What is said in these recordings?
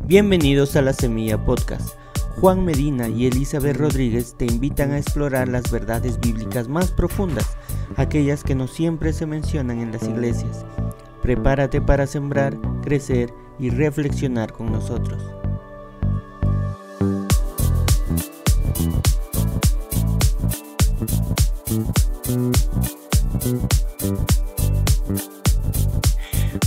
Bienvenidos a La Semilla Podcast. Juan Medina y Elizabeth Rodríguez te invitan a explorar las verdades bíblicas más profundas, aquellas que no siempre se mencionan en las iglesias. Prepárate para sembrar, crecer y reflexionar con nosotros.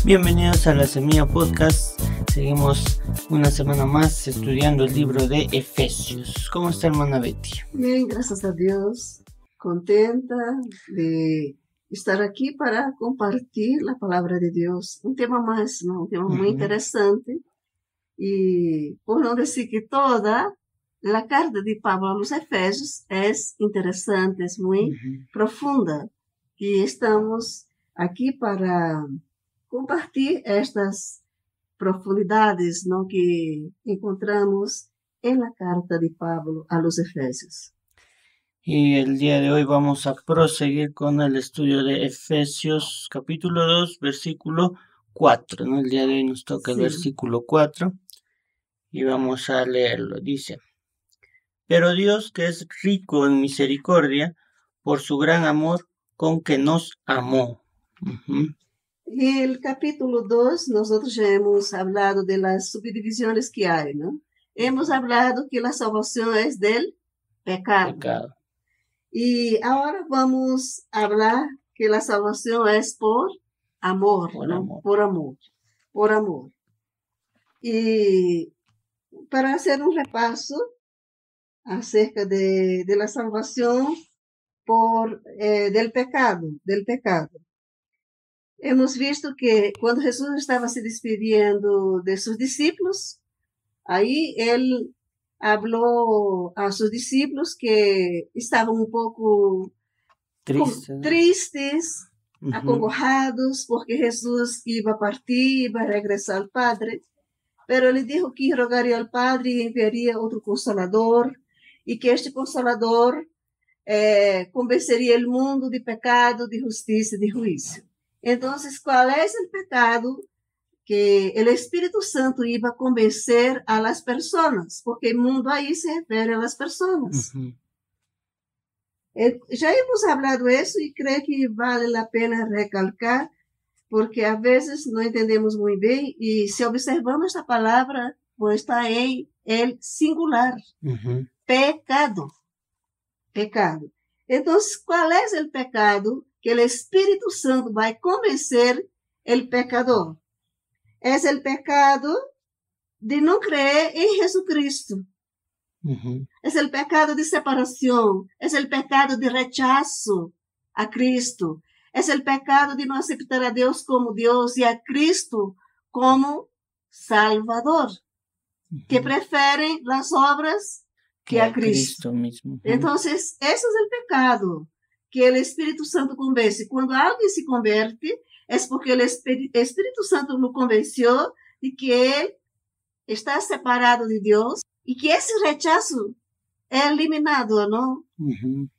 Bienvenidos a La Semilla Podcast. Seguimos una semana más estudiando el libro de Efesios. ¿Cómo está, hermana Betty? Bien, gracias a Dios. Contenta de estar aquí para compartir la palabra de Dios. Un tema más, ¿no? Un tema muy interesante. Y por no decir que toda la carta de Pablo a los Efesios es interesante, es muy profunda. Y estamos aquí para compartir estas profundidades, ¿no?, que encontramos en la carta de Pablo a los Efesios. Y el día de hoy vamos a proseguir con el estudio de Efesios capítulo 2, versículo 4, ¿no? El día de hoy nos toca el versículo 4 y vamos a leerlo. Dice: Pero Dios, que es rico en misericordia, por su gran amor con que nos amó. En el capítulo 2, nosotros ya hemos hablado de las subdivisiones que hay, ¿no? Hemos hablado que la salvación es del pecado. Y ahora vamos a hablar que la salvación es por amor, ¿no? Por amor. Y para hacer un repaso acerca de la salvación del pecado. Hemos visto que cuando Jesús estaba se despidiendo de sus discípulos, ahí él habló a sus discípulos que estaban un poco tristes, acongojados, porque Jesús iba a partir, iba a regresar al Padre, pero le dijo que rogaría al Padre y enviaría otro Consolador, y que este Consolador convencería el mundo de pecado, de justicia y de juicio. Entonces, ¿cuál es el pecado que el Espíritu Santo iba a convencer a las personas? Porque el mundo ahí se refiere a las personas. Ya hemos hablado eso y creo que vale la pena recalcar, porque a veces no entendemos muy bien, y si observamos esta palabra, pues está en el singular. Pecado. Entonces, ¿cuál es el pecado que el Espíritu Santo va a convencer el pecador? Es el pecado de no creer en Jesucristo. Es el pecado de separación. Es el pecado de rechazo a Cristo. Es el pecado de no aceptar a Dios como Dios y a Cristo como Salvador. Que prefieren las obras que a Cristo mismo. Entonces, ese es el pecado que el Espíritu Santo convence. Cuando alguien se convierte, es porque el Espíritu Santo lo convenció de que él está separado de Dios y que ese rechazo es eliminado, ¿no?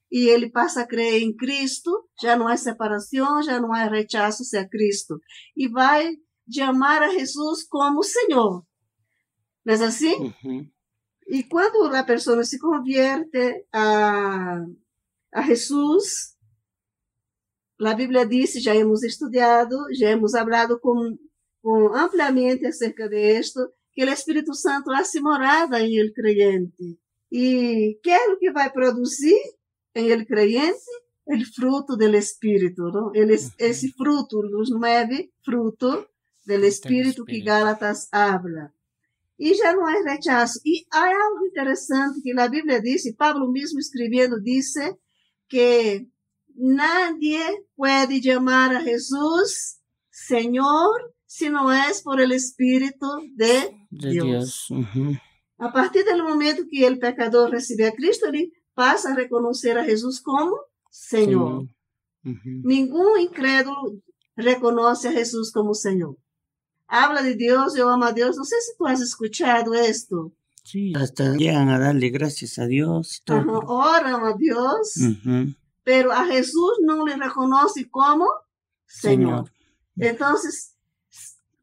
Y él pasa a creer en Cristo, ya no hay separación, ya no hay rechazo hacia Cristo. Y va a llamar a Jesús como Señor. ¿No es así? Y cuando la persona se convierte a Jesús, la Biblia dice, ya hemos estudiado, ya hemos hablado ampliamente acerca de esto, que el Espíritu Santo hace morada en el creyente. ¿Y qué es lo que va a producir en el creyente? El fruto del Espíritu, ¿no? Ese fruto, los 9 frutos del Espíritu que Gálatas habla. Y ya no hay rechazo. Y hay algo interesante que la Biblia dice, Pablo mismo escribiendo dice que nadie puede llamar a Jesús Señor si no es por el Espíritu de Dios. A partir del momento que el pecador recibe a Cristo, él pasa a reconocer a Jesús como Señor. Ningún incrédulo reconoce a Jesús como Señor. Habla de Dios, yo amo a Dios. No sé si tú has escuchado esto. Sí, hasta llegan a darle gracias a Dios. Y todo. Oran a Dios, pero a Jesús no le reconoce como Señor. Entonces,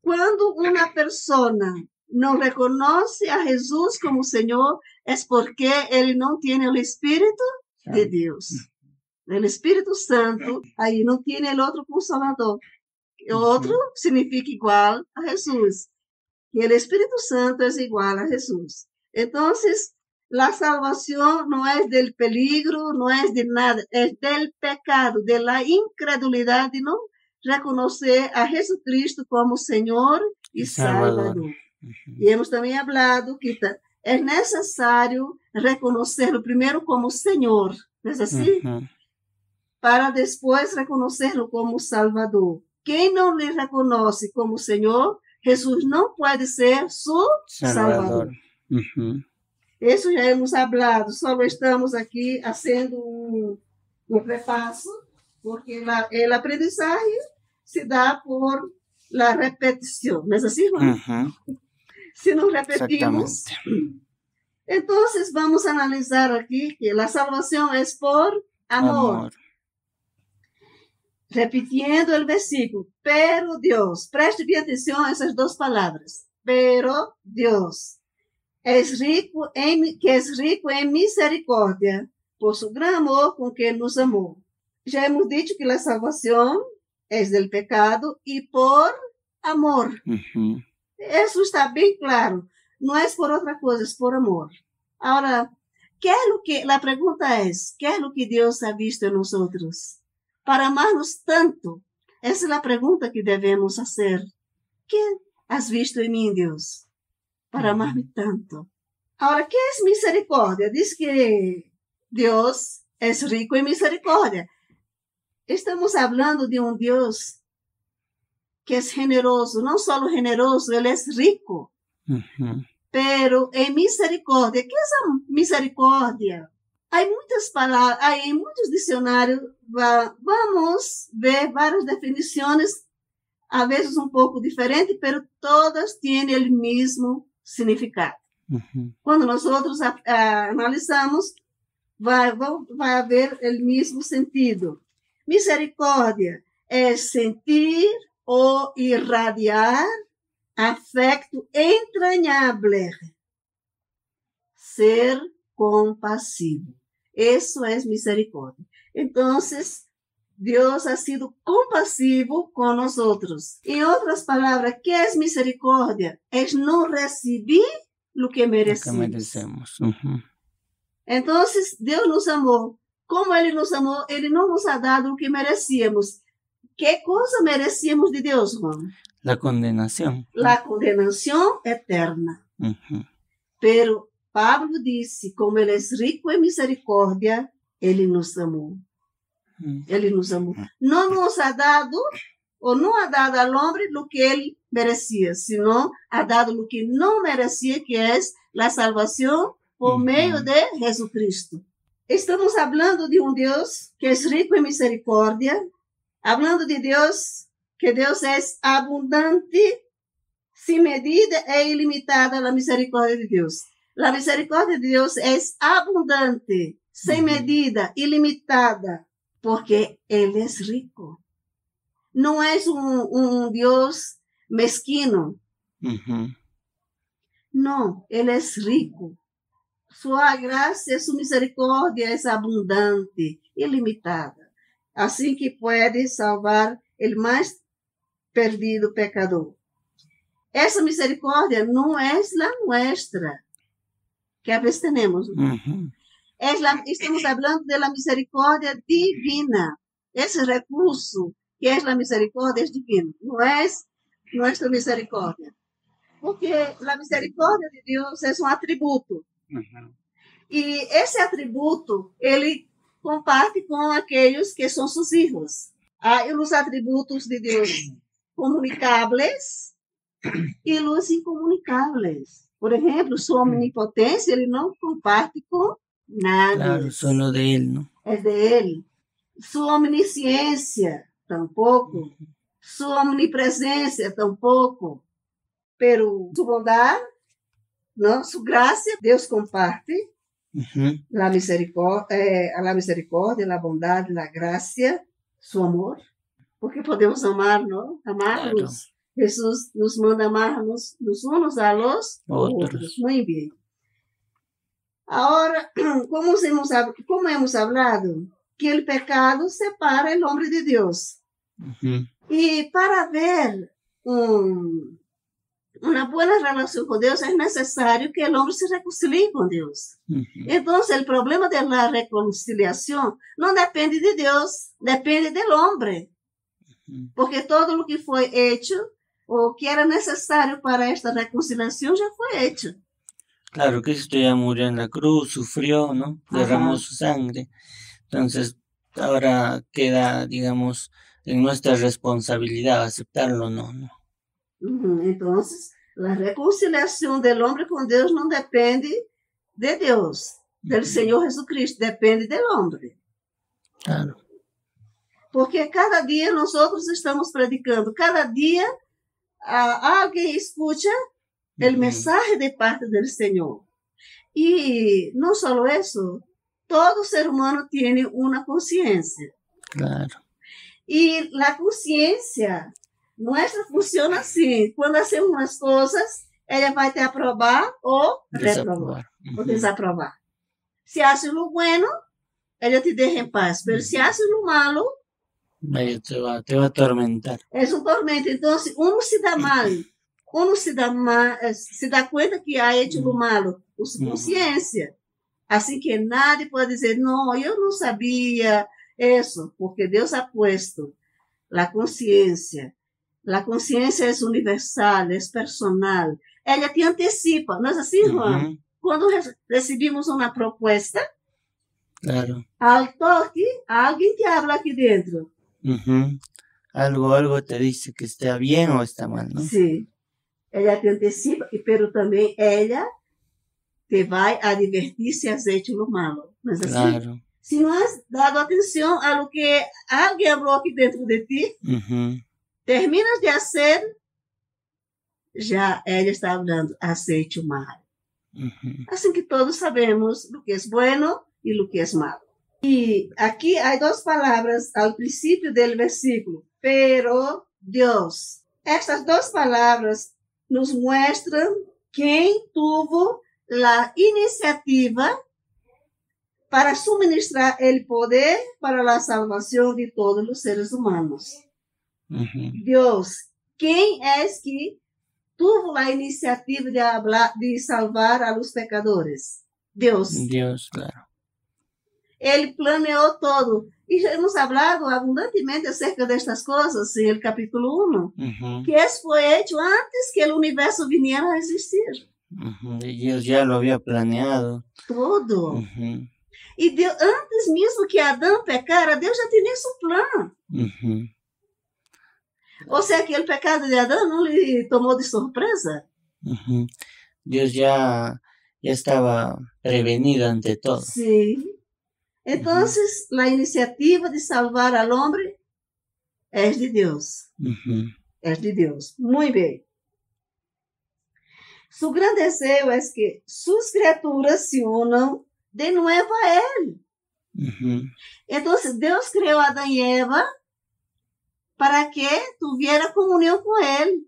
cuando una persona no reconoce a Jesús como Señor es porque él no tiene el Espíritu de Dios. El Espíritu Santo, ahí no tiene el otro consolador. Otro significa igual a Jesús. Y el Espíritu Santo es igual a Jesús. Entonces, la salvación no es del peligro, no es de nada, es del pecado, de la incredulidad de no reconocer a Jesucristo como Señor y Salvador. Y hemos también hablado que es necesario reconocerlo primero como Señor, ¿no es así? Para después reconocerlo como Salvador. Quien no le reconoce como Señor, Jesús no puede ser su Salvador. Eso ya hemos hablado, solo estamos aquí haciendo un repaso, porque el aprendizaje se da por la repetición, ¿no es así, Juan? Si nos repetimos, entonces vamos a analizar aquí que la salvación es por amor. Repitiendo el versículo, pero Dios, preste bien atención a esas dos palabras, pero Dios es rico en misericordia, por su gran amor con que nos amó. Ya hemos dicho que la salvación es del pecado y por amor. Eso está bien claro. No es por otra cosa, es por amor. Ahora, la pregunta es, ¿qué es lo que Dios ha visto en nosotros para amarnos tanto? Esa es la pregunta que debemos hacer. ¿Qué has visto en mí, Dios, para amarme tanto? Ahora, ¿qué es misericordia? Dice que Dios es rico en misericordia. Estamos hablando de un Dios que es generoso, no solo generoso, Él es rico. Pero en misericordia, ¿qué es misericordia? Hay muchas palabras, hay muchos diccionarios, vamos a ver varias definiciones, a veces un poco diferentes, pero todas tienen el mismo significado. Cuando nosotros analizamos, vai haver o mesmo sentido. Misericórdia é sentir ou irradiar afecto entranhable, ser compasivo. Isso é misericórdia. Então, Deus ha sido compasivo com nós outros. Em outras palavras, que é misericórdia? É não receber o que merecemos. Então, Deus nos amou. Como Ele nos amou, Ele não nos ha dado o que merecíamos. Que coisa merecíamos de Deus, Juan? La condenación. La condenación eterna. Pero Pablo disse, como Ele é rico em misericórdia, Ele nos amou. Ele nos amou. Não nos ha dado, ou não ha dado ao homem o que ele merecia, senão ha dado o que não merecia, que é a salvação por meio de Jesucristo. Estamos falando de um Deus que é rico em misericórdia, falando de Deus, que Deus é abundante, sem medida e ilimitada a misericórdia de Deus. A misericórdia de Deus é abundante, sem medida, ilimitada, porque Ele é rico. Não é um Deus mesquino. Não, Ele é rico. Sua graça e sua misericórdia é abundante, ilimitada. Assim que pode salvar o mais perdido pecador. Essa misericórdia não é a nossa, que a vezes temos. Estamos falando da misericórdia divina. Esse recurso que é a misericórdia é divino, não é nossa misericórdia. Porque a misericórdia de Deus é um atributo. E esse atributo, ele comparte com aqueles que são seus filhos. Há os atributos de Deus comunicáveis e os incomunicáveis. Por exemplo, sua onipotência, ele não comparte com nada. Claro, solo de Él, ¿no? É dele. Sua omnisciência, tampouco. Sua omnipresença, tampouco. Pero sua bondade, não, sua graça, Deus comparte. La misericórdia, a bondade, a graça, seu amor. Porque podemos amar, não? Amar-nos. Jesús nos manda amarnos los unos a los otros. Muy bien. Ahora, como hemos hablado, que el pecado separa al hombre de Dios. Y para ver una buena relación con Dios es necesario que el hombre se reconcilie con Dios. Entonces, el problema de la reconciliación no depende de Dios, depende del hombre. Porque todo lo que fue hecho o que era necesario para esta reconciliación ya fue hecho. Claro, Cristo ya murió en la cruz, sufrió, ¿no? Derramó su sangre. Entonces, ahora queda, digamos, en nuestra responsabilidad aceptarlo o no, ¿no? Entonces, la reconciliación del hombre con Dios no depende de Dios, del Señor Jesucristo, depende del hombre. Claro. Porque cada día nosotros estamos predicando, cada día alguien escucha el mensaje de parte del Señor. Y no solo eso, todo ser humano tiene una conciencia. Claro. Y la conciencia nuestra funciona así. Cuando hacemos unas cosas, ella vai te aprobar ou reprobar, ou desaprobar. Se hace lo bueno, ella te deja en paz. Pero si hace lo malo, ella te va a atormentar. Es un tormento. Entonces, uno se da mal. Uno se da cuenta que ha hecho lo malo por su conciencia. Así que nadie puede decir, no, yo no sabía eso, porque Dios ha puesto la conciencia. La conciencia es universal, es personal. Ella te anticipa, ¿no es así, Juan? Cuando recibimos una propuesta, claro, al toque, alguien te habla aquí dentro. Algo te dice que está bien o está mal, ¿no? Sí. Ella te anticipa, pero también ella te va a advertir si has hecho lo malo. ¿No es así? Claro. Si no has dado atención a lo que alguien habló aquí dentro de ti, terminas de hacer, ya ella está hablando, has hecho mal. Así que todos sabemos lo que es bueno y lo que es malo. Y aquí hay dos palabras al principio del versículo, pero Dios. Estas dos palabras nos muestran quién tuvo la iniciativa para suministrar el poder para la salvación de todos los seres humanos. Dios, ¿quién es que tuvo la iniciativa de salvar a los pecadores? Dios. Dios, claro. Él planeó todo. Y hemos hablado abundantemente acerca de estas cosas en el capítulo 1. Que eso fue hecho antes que el universo viniera a existir. Dios ya lo había planeado. Todo. Y Dios, antes mismo que Adán pecara, Dios ya tenía su plan. O sea que el pecado de Adán no le tomó de sorpresa. Dios ya estaba prevenido ante todo. Sí. Entonces, la iniciativa de salvar al hombre es de Dios. Es de Dios. Muy bien. Su gran deseo es que sus criaturas se unan de nuevo a Él. Entonces, Dios creó a Adán y Eva para que tuviera comunión con Él.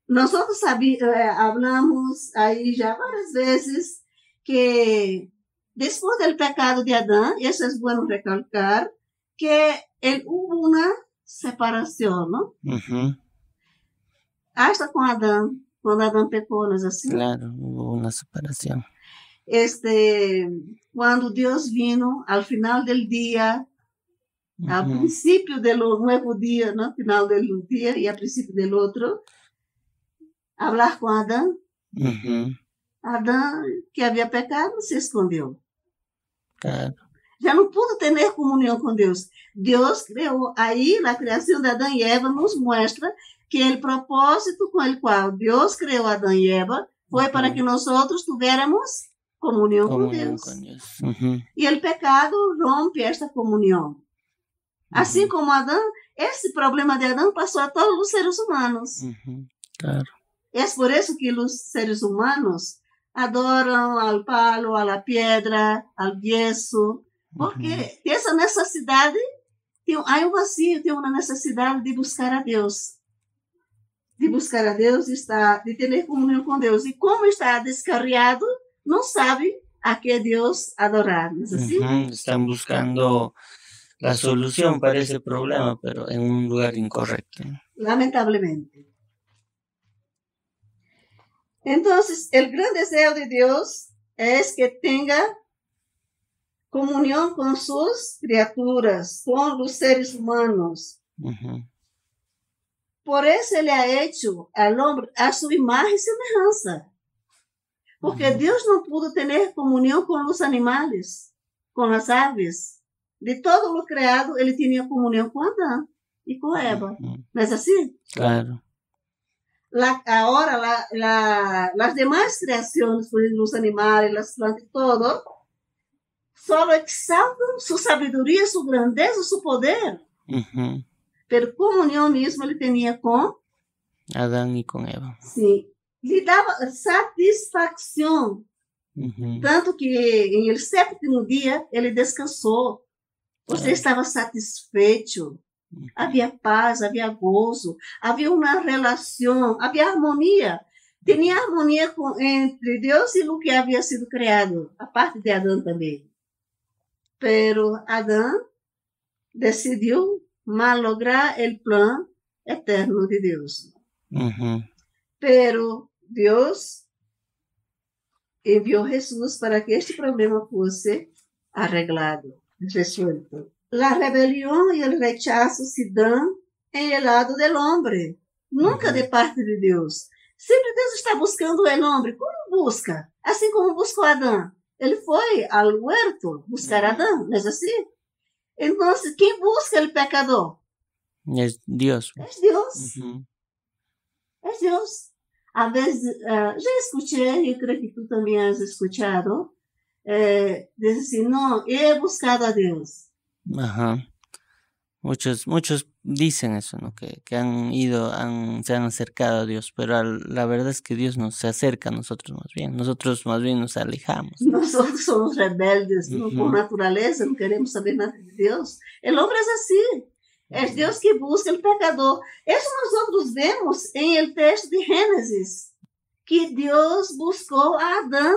Nosotros hablamos ahí ya varias veces que después del pecado de Adán, eso es bueno recalcar, que hubo una separación, ¿no? Hasta con Adán, cuando Adán pecó, ¿no es así? Claro, hubo una separación. Cuando Dios vino al final del día, al principio del nuevo día, ¿no? Final del día y al principio del otro, hablar con Adán. Adán, que había pecado, se escondió. Claro. Ya no pudo tener comunión con Dios. Dios creó ahí, la creación de Adán y Eva nos muestra que el propósito con el cual Dios creó a Adán y Eva fue para que nosotros tuviéramos comunión con Dios. Y el pecado rompe esta comunión. Así como Adán, ese problema de Adán pasó a todos los seres humanos. Claro. Es por eso que los seres humanos adoram al palo, a la piedra, al yeso, porque tem essa necessidade, há um vazio, tem uma necessidade de buscar a Deus. de buscar a Deus, de ter comunhão com Deus. E como está descarriado, não sabe a que Deus adorar. ¿No es así? Están buscando la solución para ese problema, pero en un lugar incorrecto. Lamentablemente. Entonces, el gran deseo de Dios es que tenga comunión con sus criaturas, con los seres humanos. Por eso Ele ha hecho al hombre a su imagen y semejanza. Porque Dios no pudo tener comunión con los animales, con las aves. De todo lo creado, Ele tenía comunión con Adán y con Eva. ¿No es así? Claro. Ahora, las demás creaciones, por ejemplo, los animales, las plantas y todo, solo exaltan su sabiduría, su grandeza, su poder. Pero comunión mismo Ele tenía con Adán y con Eva. Sí. Le daba satisfacción. Tanto que en el séptimo día Ele descansou. Você estava satisfeito. Havia paz, havia gozo, havia uma relação, havia harmonia. Tinha harmonia entre Deus e o que havia sido criado, a parte de Adão também. Pero Adão decidiu malograr o plano eterno de Deus. Pero Deus enviou Jesus para que este problema fosse arreglado, resuelto. La rebelión y el rechazo se dan en el lado del hombre, nunca de parte de Deus. Sempre Deus está buscando o homem. Como busca? Assim como buscou Adão. Ele foi ao huerto buscar Adão, não é assim? Então, quem busca o pecador? É Deus. É Deus. É Deus. A vezes, já escutei, e creio que tu também has escutado, diz assim, não, eu he buscado a Deus. Muchos dicen eso, ¿no? Que han ido, se han acercado a Dios, pero la verdad es que Dios no se acerca a nosotros más bien. Nosotros más bien nos alejamos. Nosotros somos rebeldes, ¿no? Por naturaleza, no queremos saber nada de Dios. El hombre es así. Es Dios que busca el pecador. Eso nosotros vemos en el texto de Génesis, que Dios buscó a Adán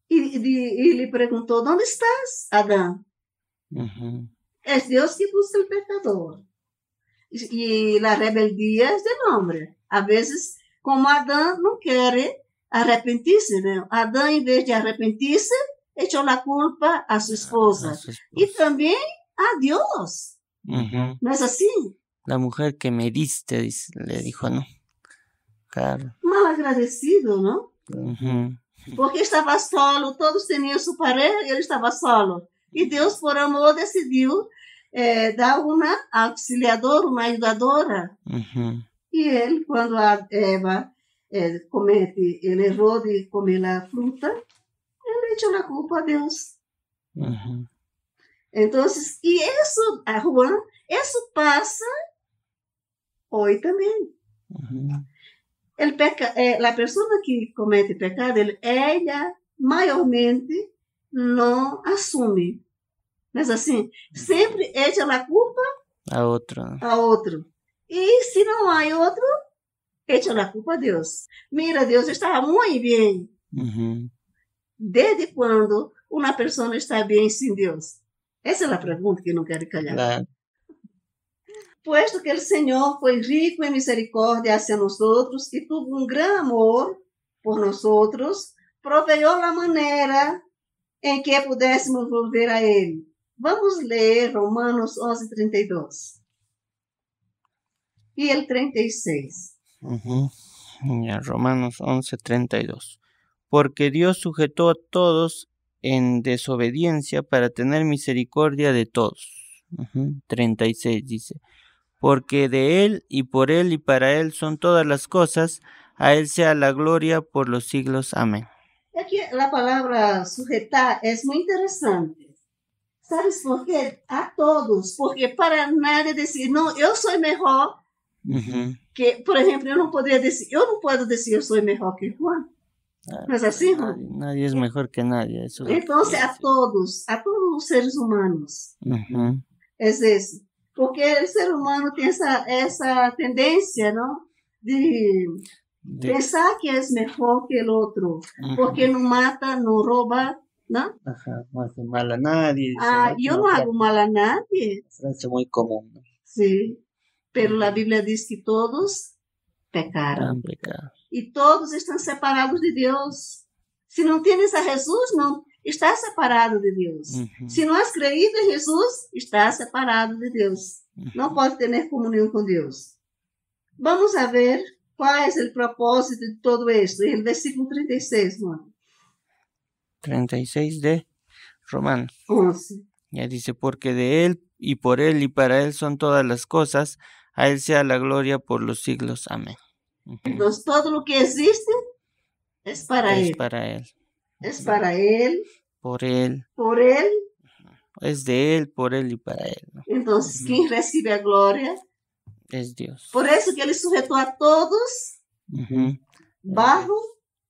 y le preguntó, ¿dónde estás, Adán? Es Dios que busca el pecador. Y la rebeldía es del hombre. A veces, como Adán no quiere arrepentirse, ¿no? Adán, en vez de arrepentirse, echó la culpa a su esposa. Y también a Dios. ¿No es así? La mujer que me diste, le dijo, ¿no? Claro. Mal agradecido, ¿no? Porque estaba solo, todos tenían su pareja y él estaba solo. E Deus, por amor, decidiu dar uma auxiliadora, uma ajudadora. E ele, quando a Eva comete o erro de comer a fruta, ele echou a culpa a Deus. Então, e isso, Juan, isso passa hoje também. A pessoa que comete pecado, ela maiormente não assume. Mas assim, sempre echa a culpa a outro. E se não há outro, echa a culpa a Deus. Mira, Deus está muito bem. Desde quando uma pessoa está bem sem Deus? Essa é a pergunta que não quero calhar. Claro. Puesto que o Senhor foi rico em misericórdia hacia nosotros e tuvo gran amor por nosotros, proveyó a maneira em que pudéssemos volver a Ele. Vamos ler Romanos 11:32. E el 36. Romanos 11:32. Porque Dios sujetó a todos en desobediencia para tener misericordia de todos. 36 dice. Porque de Él y por Él y para Él son todas las cosas, a Él sea la gloria por los siglos. Amén. Aquí la palabra sujetar es muy interesante. ¿Sabes por qué? A todos. Porque para nadie decir, no, yo soy mejor que, por ejemplo, yo no puedo decir yo soy mejor que Juan. ¿No es así, Juan? Nadie es mejor que nadie. Eso entonces, a todos los seres humanos. Es eso. Porque el ser humano tiene esa tendencia, ¿no? de De, pensar que es mejor que el otro, porque no mata, no roba, ¿no? ajá, no hace mal a nadie, dice, Ah, ¿no? yo Una no hago mal a nadie, frase muy común, ¿no? sí, pero la Ujú. Biblia dice que todos pecaron Han pecado. y todos están separados de Dios. Si no tienes a Jesús, no estás separado de Dios. Ujú, Si no has creído en Jesús, estás separado de Dios. No ujú. puedes tener comunión con Dios. Vamos a ver cuál es el propósito de todo esto. En el versículo 36, Juan. 36 de Romanos. 11. Ya dice, porque de Él y por Él y para Él son todas las cosas, a Él sea la gloria por los siglos. Amén. Ujú. Entonces, todo lo que existe es para Es Él. para Él, Es para Él, por Él, por Él. es de Él, por Él y para Él, ¿no? Entonces, Ujú. quien recibe a gloria. Es Dios. Por eso que Ele sujetou a todos Ujú. bajo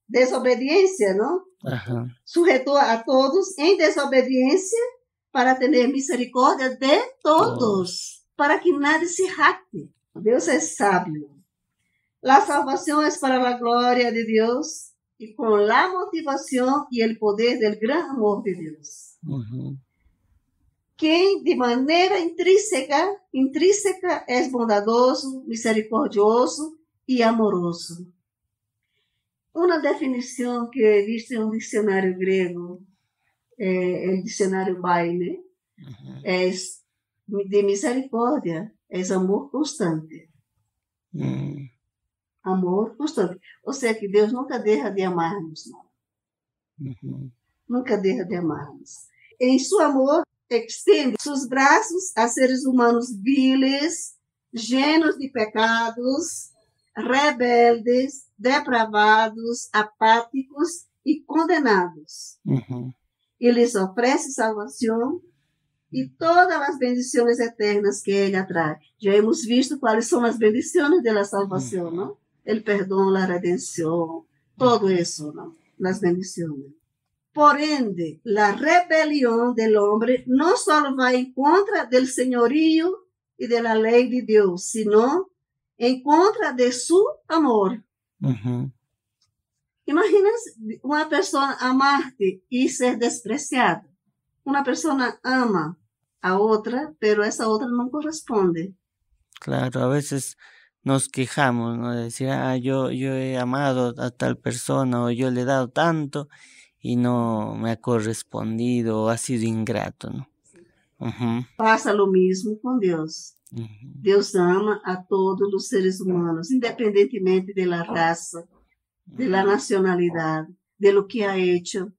desobediencia, ¿no? Ajá. Sujetou a todos em desobediência para ter misericórdia de todos, para que nadie se jacte. Deus é sábio. La salvação é para a glória de Deus e com la motivação e o poder del gran amor de Deus. Ujú. Quem de maneira intrínseca é bondadoso, misericordioso e amoroso. Uma definição que he visto em um dicionário grego, o dicionário Baile, Ujú. é de misericórdia, é amor constante. Mm. Amor constante. Ou seja, que Deus nunca deixa de amar-nos. Não. Ujú. Nunca deixa de amar-nos. Em seu amor, extende seus braços a seres humanos viles, llenos de pecados, rebeldes, depravados, apáticos e condenados. Ujú. E lhes oferece salvação e todas as bendições eternas que ele atrai. Já hemos visto quais são as bendições da salvação, não? O perdão, a redenção, todo isso, não? As bendições. Por ende, a rebelião do homem não só vai em contra do senhorio e da lei de Deus, sino em contra de seu amor. Ujú. Imagina uma pessoa amar-te e ser despreciada. Uma pessoa ama a outra, pero essa outra não corresponde. Claro, a veces nos quejamos, ¿no? De decir, yo he amado a tal persona o yo le he dado tanto y no me ha correspondido o ha sido ingrato, ¿no? Ujú. Passa o mesmo com Deus. Ujú. Deus ama a todos os seres humanos, independentemente da raça, da nacionalidade, de lo que ha hecho,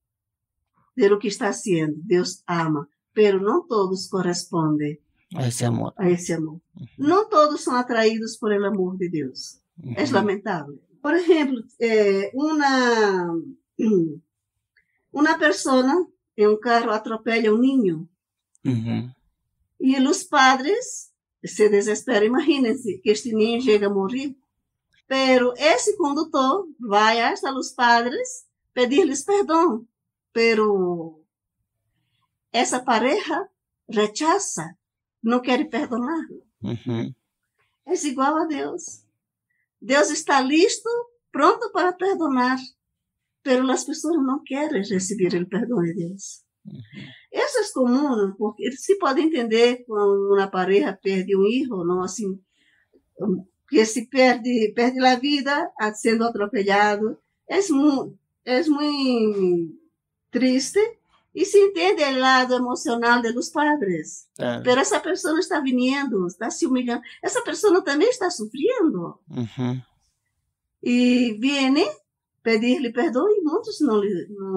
de lo que está haciendo. Deus ama, pero não todos correspondem A ese amor. a esse amor. Não todos são atraídos por el amor de Deus. É Ujú. lamentável. Por exemplo, uma pessoa em um carro atropela um ninho Ujú. e os padres se desesperam. Imaginem-se que este ninho chega a morrer. Pero esse condutor vai hasta os padres pedir-lhes perdão. Pero essa pareja rechaza, não quer perdonar. Ujú. É igual a Deus. Deus está listo, pronto para perdonar, pero as pessoas não querem receber o perdão de Deus. Isso é comum, porque se pode entender quando uma pareja perde um filho, não assim, que se perde a vida sendo atropelado. É muito triste e se entende o lado emocional dos padres. Claro. Pero essa pessoa está vindo, está se humilhando. Essa pessoa também está sofrendo. Ujú. E vem pedir-lhe perdão e muitos não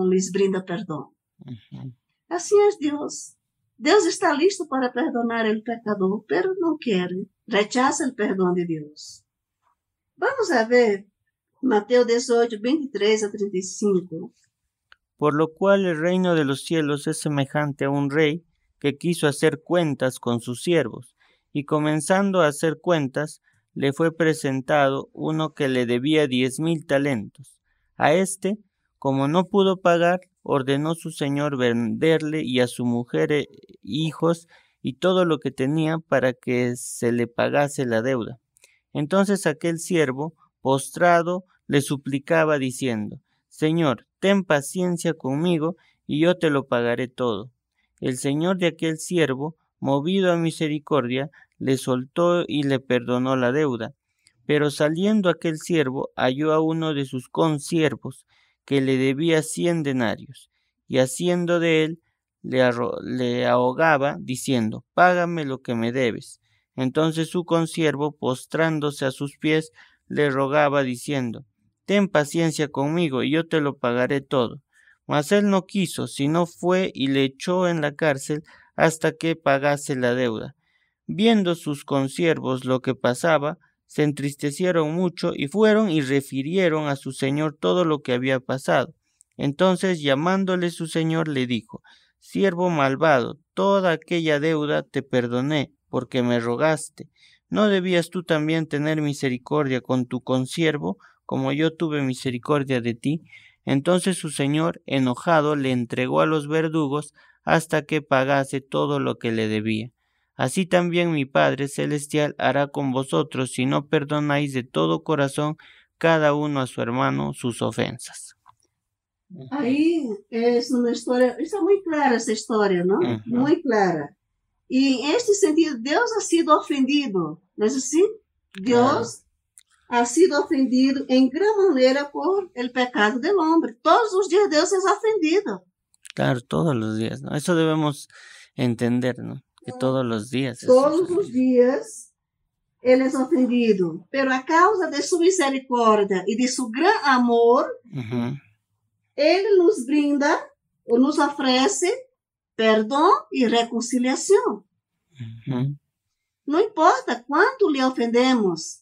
lhes brinda perdão. Ujú. Assim é Deus. Deus está listo para perdonar o pecador, pero não quer. Rechaza o perdão de Deus. Vamos a ver Mateus 18, 23 a 35. Por lo cual el reino de los cielos es semejante a un rey que quiso hacer cuentas con sus siervos, y comenzando a hacer cuentas, le fue presentado uno que le debía 10,000 talentos. A éste, como no pudo pagar, ordenó su señor venderle y a su mujer, hijos y todo lo que tenía para que se le pagase la deuda. Entonces aquel siervo, postrado, le suplicaba diciendo: Señor, ten paciencia conmigo, y yo te lo pagaré todo. El señor de aquel siervo, movido a misericordia, le soltó y le perdonó la deuda. Pero saliendo aquel siervo, halló a uno de sus consiervos, que le debía 100 denarios, y haciendo de él, le ahogaba, diciendo: Págame lo que me debes. Entonces su consiervo, postrándose a sus pies, le rogaba, diciendo: Ten paciencia conmigo, y yo te lo pagaré todo. Mas él no quiso, sino fue y le echó en la cárcel hasta que pagase la deuda. Viendo sus consiervos lo que pasaba, se entristecieron mucho y fueron y refirieron a su señor todo lo que había pasado. Entonces, llamándole su señor, le dijo: Siervo malvado, toda aquella deuda te perdoné, porque me rogaste. ¿No debías tú también tener misericordia con tu consiervo, como yo tuve misericordia de ti? Entonces su señor, enojado, le entregó a los verdugos hasta que pagase todo lo que le debía. Así también mi Padre Celestial hará con vosotros si no perdonáis de todo corazón cada uno a su hermano sus ofensas. Ahí es una historia, está muy clara esa historia, ¿no? Muy clara. Y en este sentido, Dios ha sido ofendido, ¿no es así? Dios ha sido ofendido en gran manera por el pecado del hombre. Todos los días Dios es ofendido. Claro, todos los días, ¿no? Eso debemos entender, ¿no? Que todos los días. Todos los días Él es ofendido. Pero a causa de su misericordia y de su gran amor, Él nos brinda o nos ofrece perdón y reconciliación. No importa cuánto le ofendemos,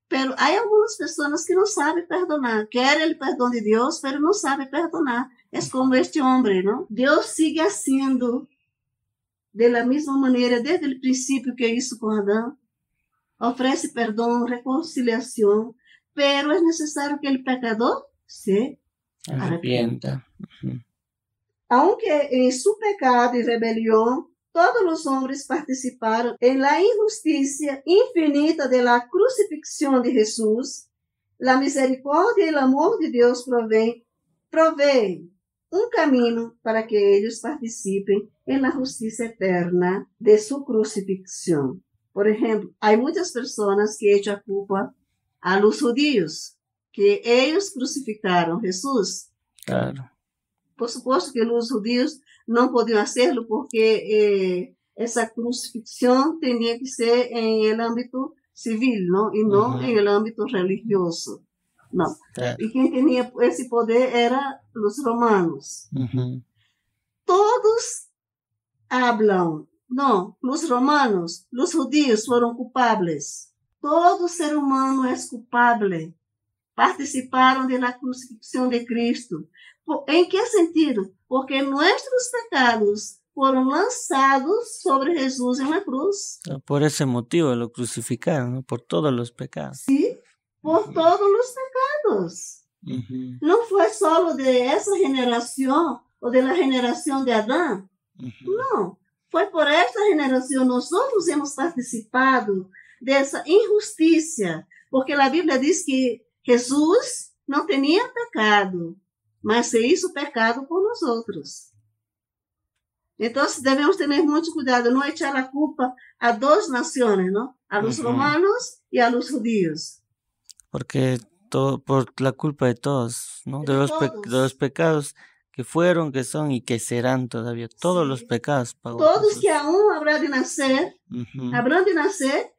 pero hay algunas personas que no saben perdonar. Quieren el perdón de Dios, pero no saben perdonar. Es como este hombre, ¿no? Dios sigue haciendo de la misma manera desde el principio que hizo con Adán. Ofrece perdón, reconciliación, pero es necesario que el pecador se arrepienta. Aunque en su pecado y rebelión todos los hombres participaron en la injusticia infinita de la crucifixión de Jesús, la misericordia y el amor de Dios proveen un camino para que ellos participen en la justicia eterna de su crucifixión. Por ejemplo, hay muchas personas que echan culpa a los judíos, que ellos crucificaron a Jesús. Claro. Por supuesto que los judíos no podían hacerlo porque esa crucifixión tenía que ser en el ámbito civil, ¿no? Y no en el ámbito religioso. No. Claro. Y quien tenía ese poder eran los romanos. Todos hablan, no, los romanos, los judíos fueron culpables. Todo ser humano es culpable. Participaron de la crucifixión de Cristo. ¿En qué sentido? Porque nuestros pecados fueron lanzados sobre Jesús en la cruz. Por ese motivo lo crucificaron, ¿no? Por todos los pecados. Sí, por todos los pecados. No fue solo de esa generación o de la generación de Adán. No, fue por esta generación. Nosotros hemos participado de esa injusticia, porque la Biblia dice que Jesús no tenía pecado, mas se hizo pecado por nosotros. Entonces debemos tener mucho cuidado, no echar la culpa a dos naciones, ¿no? A los romanos y a los judíos. Porque por la culpa de todos, ¿no? De los pecados que fueron, que son y que serán todavía. Todos los pecados pagó todos Jesús. Que aún habrán de nacer,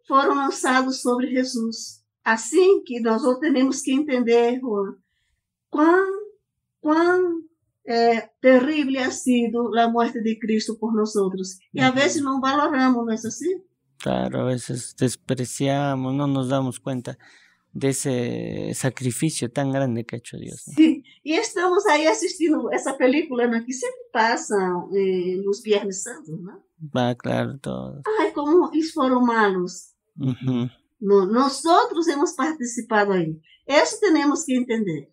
fueron lanzados sobre Jesús. Assim que nós temos que entender, Juan, cuán terrible ha sido la muerte de Cristo por nosotros. Y a veces no valoramos, ¿no es así? Claro, a veces despreciamos, no nos damos cuenta de ese sacrificio tan grande que ha hecho Dios, ¿no? Sí, y estamos ahí asistindo essa película, ¿no? Que sempre passa nos Viernes Santos, ¿no? Claro, todos. Ai, como eles foram malos. Nosotros hemos participado ahí. Eso tenemos que entender.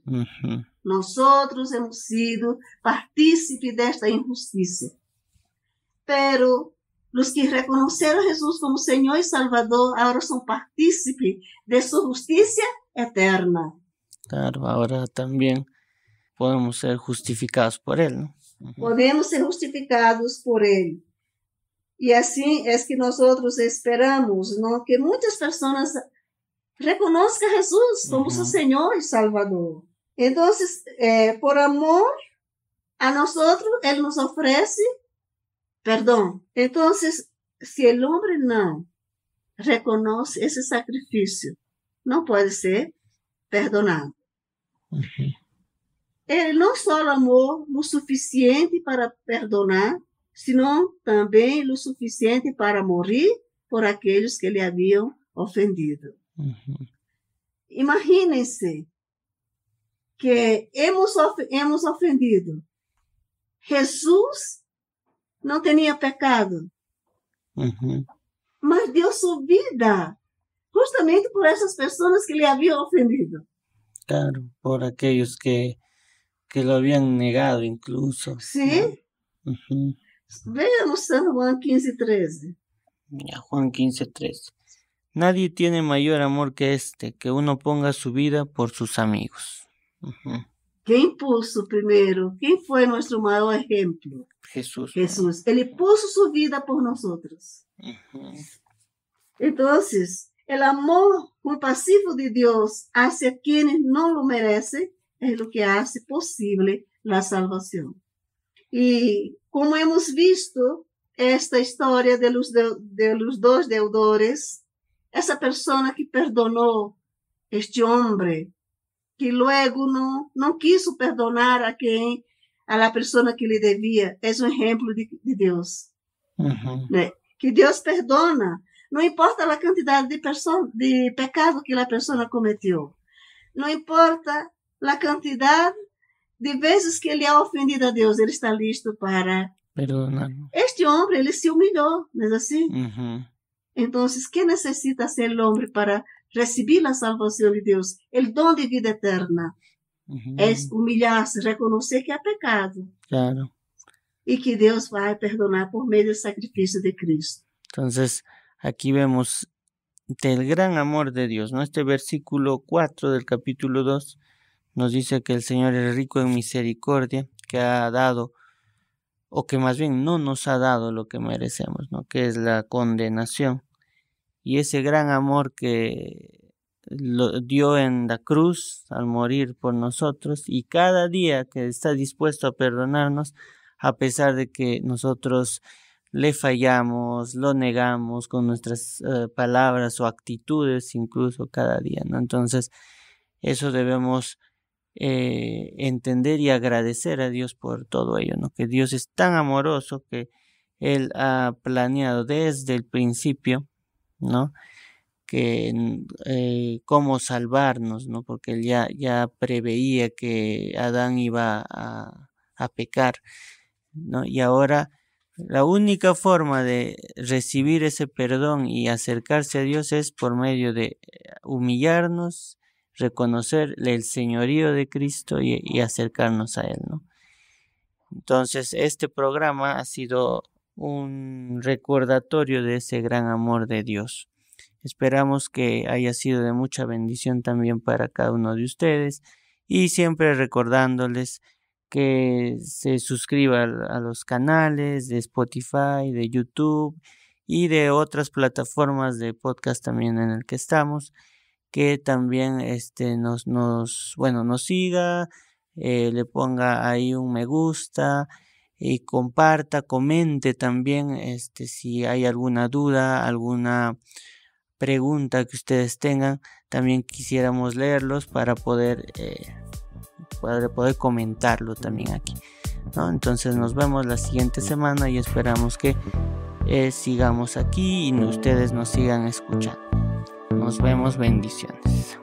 Nosotros hemos sido partícipes desta injusticia. Pero los que reconocieron a Jesús como Señor y Salvador, ahora son partícipes de su justicia eterna. Claro, ahora también podemos ser justificados por Él, ¿no? Podemos ser justificados por Él. Y así es que nosotros esperamos, ¿no?, que muchas personas reconozcan a Jesús como su Señor y Salvador. Entonces, por amor a nosotros, Él nos ofrece perdón. Entonces, si el hombre no reconoce ese sacrificio, no puede ser perdonado. Él no solo amó lo suficiente para perdonar, sino también lo suficiente para morir por aquellos que le habían ofendido. Imagínense que hemos ofendido. Jesús no tenía pecado, mas dio su vida justamente por esas personas que le habían ofendido. Claro, por aquellos que lo habían negado incluso. Sí. Veamos San Juan 15:13. Ya, Juan 15:13. Nadie tiene mayor amor que que uno ponga su vida por sus amigos. ¿Quién puso primero? ¿Quién fue nuestro mayor ejemplo? Jesús. Jesús. Él puso su vida por nosotros. Entonces, el amor compasivo de Dios hacia quienes no lo merecen es lo que hace posible la salvación. Y como hemos visto esta historia de los dos deudores, esa persona que perdonó este hombre, que luego no quiso perdonar a la persona que le debía, es un ejemplo de Dios. Que Dios perdona, no importa la cantidad de pecado que la persona cometió, no importa la cantidad de veces que ele ha ofendido a Deus, ele está listo para perdonar. Este hombre, ele se humilhou, não é assim? Então, ¿qué necesita ser el hombre para recibir la salvación de Dios? El don de vida eterna. Es humillarse, reconocer que ha pecado. Claro. Y que Dios va a perdonar por medio del sacrificio de Cristo. Entonces, aquí vemos del gran amor de Dios, ¿no? Este versículo 4 del capítulo 2 nos dice que el Señor es rico en misericordia, que ha dado, o que más bien no nos ha dado lo que merecemos, ¿no? Que es la condenación. Y ese gran amor que lo dio en la cruz al morir por nosotros, y cada día que está dispuesto a perdonarnos, a pesar de que nosotros le fallamos, lo negamos con nuestras palabras o actitudes, incluso cada día, ¿no? Entonces, eso debemos entender y agradecer a Dios por todo ello, ¿no? Que Dios es tan amoroso que Él ha planeado desde el principio, ¿no? Que cómo salvarnos, ¿no? Porque Él ya preveía que Adán iba a pecar, ¿no? Y ahora la única forma de recibir ese perdón y acercarse a Dios es por medio de humillarnos, reconocer el señorío de Cristo y acercarnos a Él, ¿no? Entonces, este programa ha sido un recordatorio de ese gran amor de Dios. Esperamos que haya sido de mucha bendición también para cada uno de ustedes, y siempre recordándoles que se suscriba a los canales de Spotify, de YouTube y de otras plataformas de podcast también en el que estamos, que también nos siga, le ponga ahí un me gusta y comparta, comente también si hay alguna duda, alguna pregunta que ustedes tengan. También quisiéramos leerlos para poder comentarlo también aquí, ¿no? Entonces nos vemos la siguiente semana y esperamos que sigamos aquí y ustedes nos sigan escuchando. Nos vemos, bendiciones.